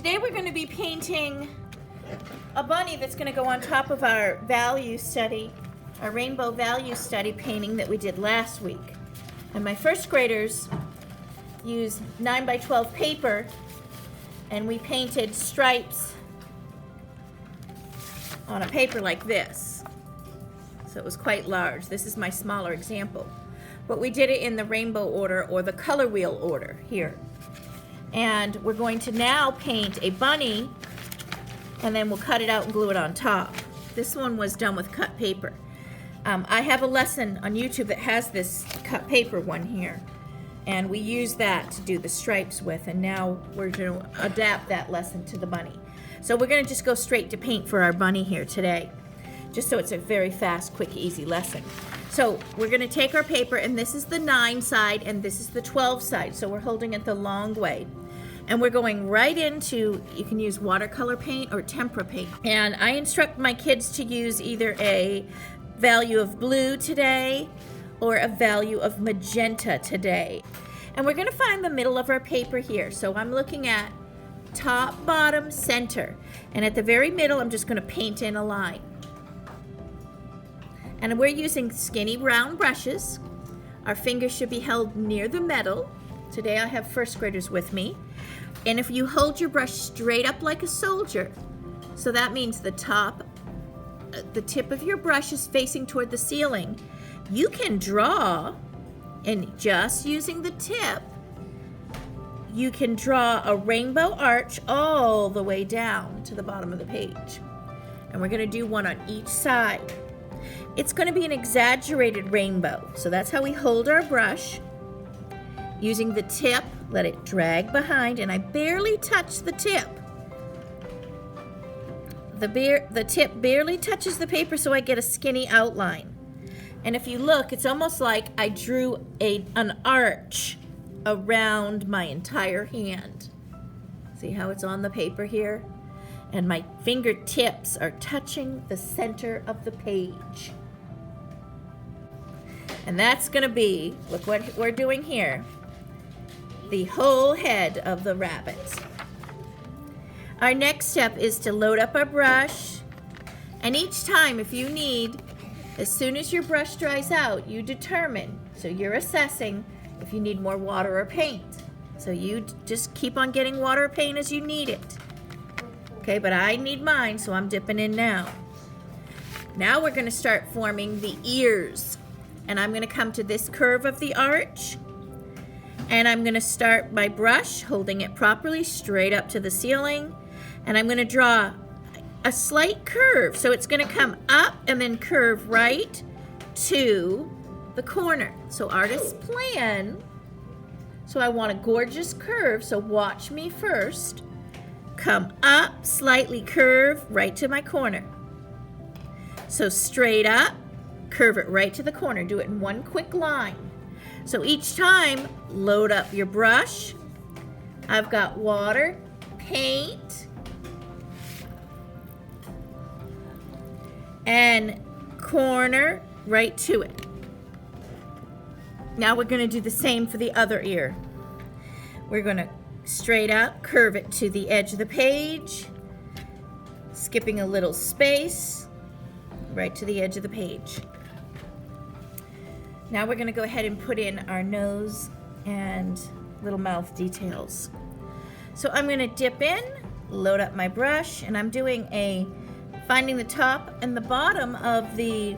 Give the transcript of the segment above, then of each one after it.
today we're going to be painting a bunny that's going to go on top of our value study, our rainbow value study painting that we did last week. And my first graders used 9 by 12 paper, and we painted stripes on a paper like this. So it was quite large. This is my smaller example. But we did it in the rainbow order, or the color wheel order here. And we're going to now paint a bunny, and then we'll cut it out and glue it on top. This one was done with cut paper. I have a lesson on YouTube that has this cut paper one here, and we use that to do the stripes with, and now we're going to adapt that lesson to the bunny. So we're going to just go straight to paint for our bunny here today, just so it's a very fast, quick, easy lesson. So we're going to take our paper, and this is the 9 side and this is the 12 side, so we're holding it the long way. And we're going right into, you can use watercolor paint or tempera paint. And I instruct my kids to use either a value of blue today or a value of magenta today. And we're going to find the middle of our paper here. So I'm looking at top, bottom, center. And at the very middle, I'm just going to paint in a line. And we're using skinny round brushes. Our fingers should be held near the metal. Today I have first graders with me. And if you hold your brush straight up like a soldier, so that means the tip of your brush is facing toward the ceiling, you can draw, and just using the tip, you can draw a rainbow arch all the way down to the bottom of the page. And we're going to do one on each side. It's going to be an exaggerated rainbow. So that's how we hold our brush. Using the tip, let it drag behind, and I barely touch the tip. The tip barely touches the paper, so I get a skinny outline. And if you look, it's almost like I drew an arch around my entire hand. See how it's on the paper here? And my fingertips are touching the center of the page. And that's going to be, look what we're doing here, the whole head of the rabbit. Our next step is to load up our brush, and each time, if you need, as soon as your brush dries out, you determine, so you're assessing if you need more water or paint. So you just keep on getting water or paint as you need it. Okay, but I need mine, so I'm dipping in now. Now we're going to start forming the ears, and I'm going to come to this curve of the arch, and I'm going to start my brush, holding it properly straight up to the ceiling, and I'm going to draw a slight curve. So it's going to come up and then curve right to the corner. So artist's plan. So I want a gorgeous curve, so watch me first. Come up, slightly curve right to my corner. So straight up, curve it right to the corner. Do it in one quick line. So each time, load up your brush. I've got water, paint, and corner right to it. Now we're going to do the same for the other ear. We're going to straight up, curve it to the edge of the page, skipping a little space, right to the edge of the page. Now we're going to go ahead and put in our nose and little mouth details. So I'm going to dip in, load up my brush, and I'm doing finding the top and the bottom of the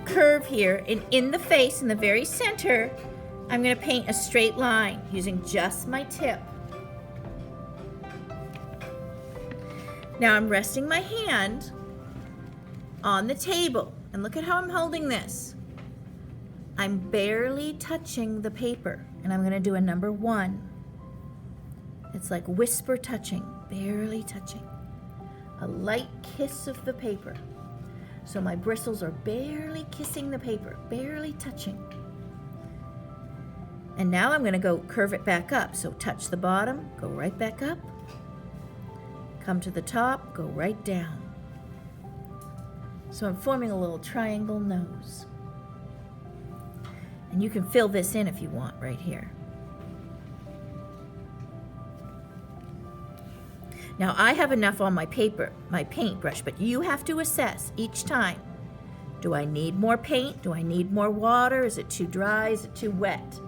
curve here, and in the face, in the very center, I'm going to paint a straight line using just my tip. Now I'm resting my hand on the table, and look at how I'm holding this. I'm barely touching the paper, and I'm going to do a number 1. It's like whisper touching, barely touching. A light kiss of the paper. So my bristles are barely kissing the paper, barely touching. And now I'm going to go curve it back up. So touch the bottom, go right back up. Come to the top, go right down. So I'm forming a little triangle nose. And you can fill this in if you want right here. Now I have enough on my paper, my paintbrush, but you have to assess each time. Do I need more paint? Do I need more water? Is it too dry? Is it too wet?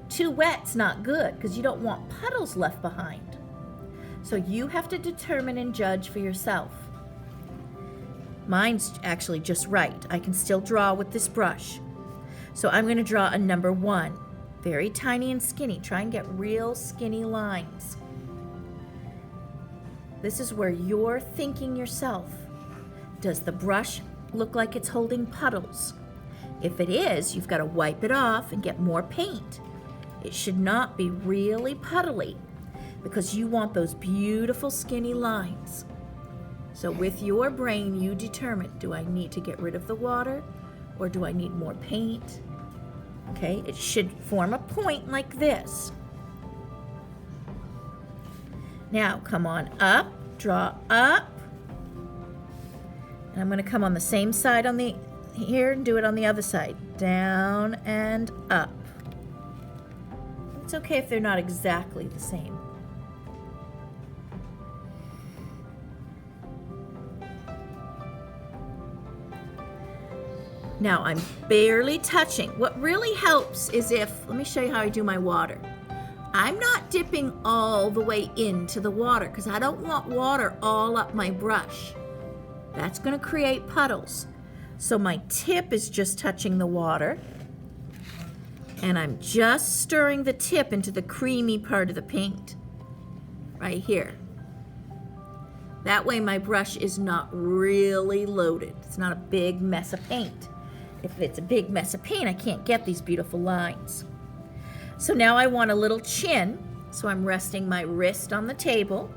Too wet's not good because you don't want puddles left behind. So you have to determine and judge for yourself. Mine's actually just right. I can still draw with this brush. So I'm going to draw a number 1. Very tiny and skinny. Try and get real skinny lines. This is where you're thinking yourself. Does the brush look like it's holding puddles? If it is, you've got to wipe it off and get more paint. It should not be really puddly because you want those beautiful skinny lines. So with your brain, you determine, do I need to get rid of the water or do I need more paint? Okay, it should form a point like this. Now come on up, draw up. And I'm going to come on the same side on the here and do it on the other side. Down and up. It's okay if they're not exactly the same. Now I'm barely touching. What really helps is if, let me show you how I do my water. I'm not dipping all the way into the water because I don't want water all up my brush. That's going to create puddles. So my tip is just touching the water. And I'm just stirring the tip into the creamy part of the paint. Right here. That way my brush is not really loaded. It's not a big mess of paint. If it's a big mess of paint, I can't get these beautiful lines. So now I want a little chin. So I'm resting my wrist on the table.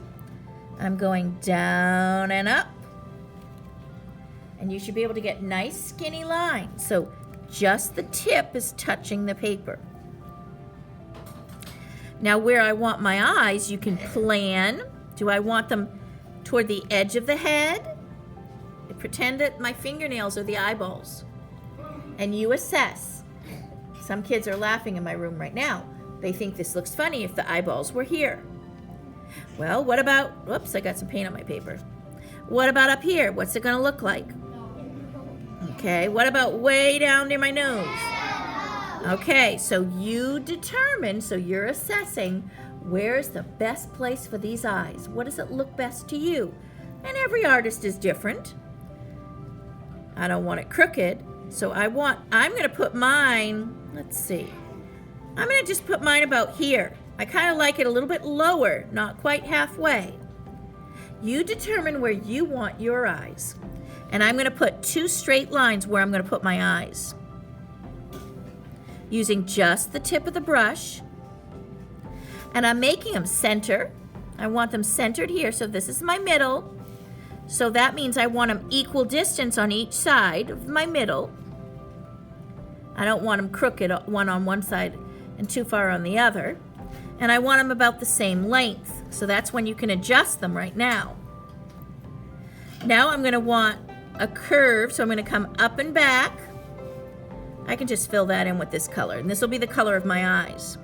I'm going down and up. And you should be able to get nice skinny lines. So just the tip is touching the paper. Now where I want my eyes, you can plan. Do I want them toward the edge of the head? Pretend that my fingernails are the eyeballs. And you assess. Some kids are laughing in my room right now. They think this looks funny if the eyeballs were here. Well, what about, whoops, I got some paint on my paper. What about up here? What's it going to look like? Okay, what about way down near my nose? Okay, so you determine, so you're assessing where's the best place for these eyes. What does it look best to you? And every artist is different. I don't want it crooked, so I'm going to put mine, let's see. I'm going to just put mine about here. I kind of like it a little bit lower, not quite halfway. You determine where you want your eyes. And I'm going to put 2 straight lines where I'm going to put my eyes. Using just the tip of the brush. And I'm making them center. I want them centered here, so this is my middle. So that means I want them equal distance on each side of my middle. I don't want them crooked, one on one side and too far on the other. And I want them about the same length. So that's when you can adjust them right now. Now I'm going to want a curve, so I'm going to come up and back. I can just fill that in with this color, and this will be the color of my eyes.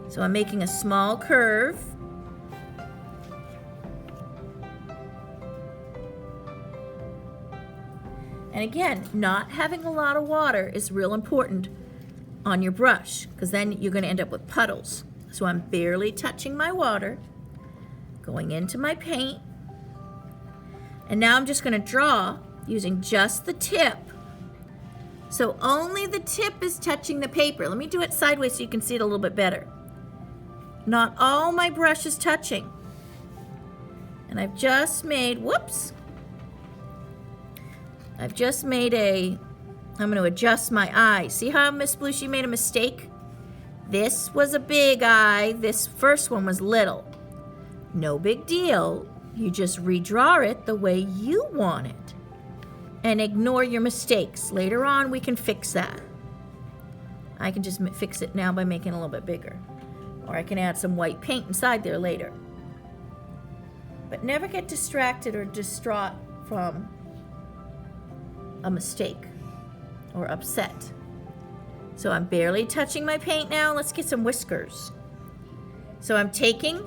So I'm making a small curve. And again, not having a lot of water is real important on your brush, because then you're going to end up with puddles. So I'm barely touching my water, going into my paint. And now I'm just going to draw using just the tip. So only the tip is touching the paper. Let me do it sideways so you can see it a little bit better. Not all my brush is touching. And I've just made, whoops. I've just made I'm going to adjust my eye. See how Miss Blushie made a mistake? This was a big eye. This first one was little. No big deal. You just redraw it the way you want it. And ignore your mistakes. Later on, we can fix that. I can just fix it now by making it a little bit bigger. Or I can add some white paint inside there later. But never get distracted or distraught from a mistake or upset. So I'm barely touching my paint now. Let's get some whiskers. So I'm taking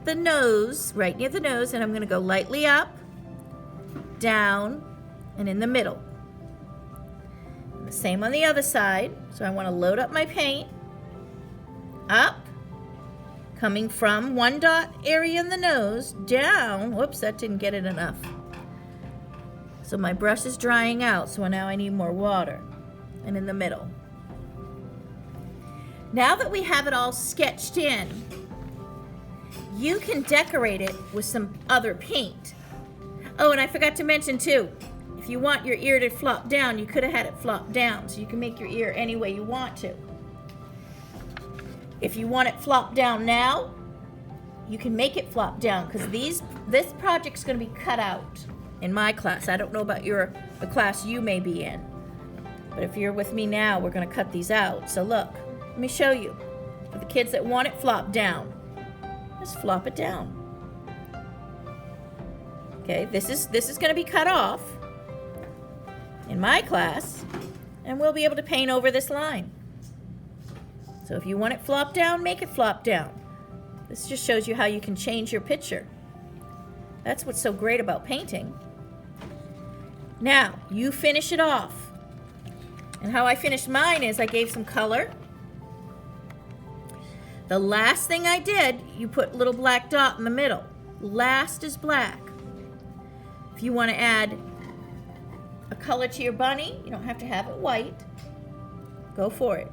the nose, right near the nose, and I'm going to go lightly up, down, and in the middle. And the same on the other side. So I want to load up my paint, up, coming from one dot area in the nose, down. Whoops, that didn't get it enough. So my brush is drying out, so now I need more water. And in the middle. Now that we have it all sketched in, you can decorate it with some other paint. Oh, and I forgot to mention too, if you want your ear to flop down, you could have had it flop down, so you can make your ear any way you want to. If you want it flop down now, you can make it flop down, because this project's going to be cut out in my class. I don't know about the class you may be in, but if you're with me now, we're going to cut these out. So look, let me show you. For the kids that want it flop down, just flop it down. Okay, this is going to be cut off in my class, and we'll be able to paint over this line. So if you want it flop down, make it flop down. This just shows you how you can change your picture. That's what's so great about painting. Now, you finish it off. And how I finished mine is I gave some color. The last thing I did, you put a little black dot in the middle. Last is black. If you want to add a color to your bunny, you don't have to have it white. Go for it.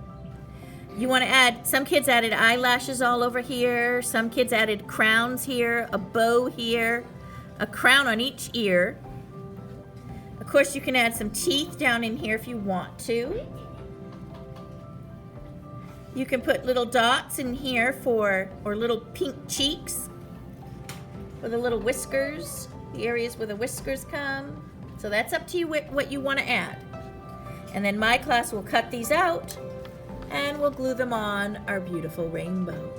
You want to add, some kids added eyelashes all over here. Some kids added crowns here, a bow here, a crown on each ear. Of course, you can add some teeth down in here if you want to. You can put little dots in here or little pink cheeks for the little whiskers, the areas where the whiskers come. So that's up to you what you want to add. And then my class will cut these out and we'll glue them on our beautiful rainbow.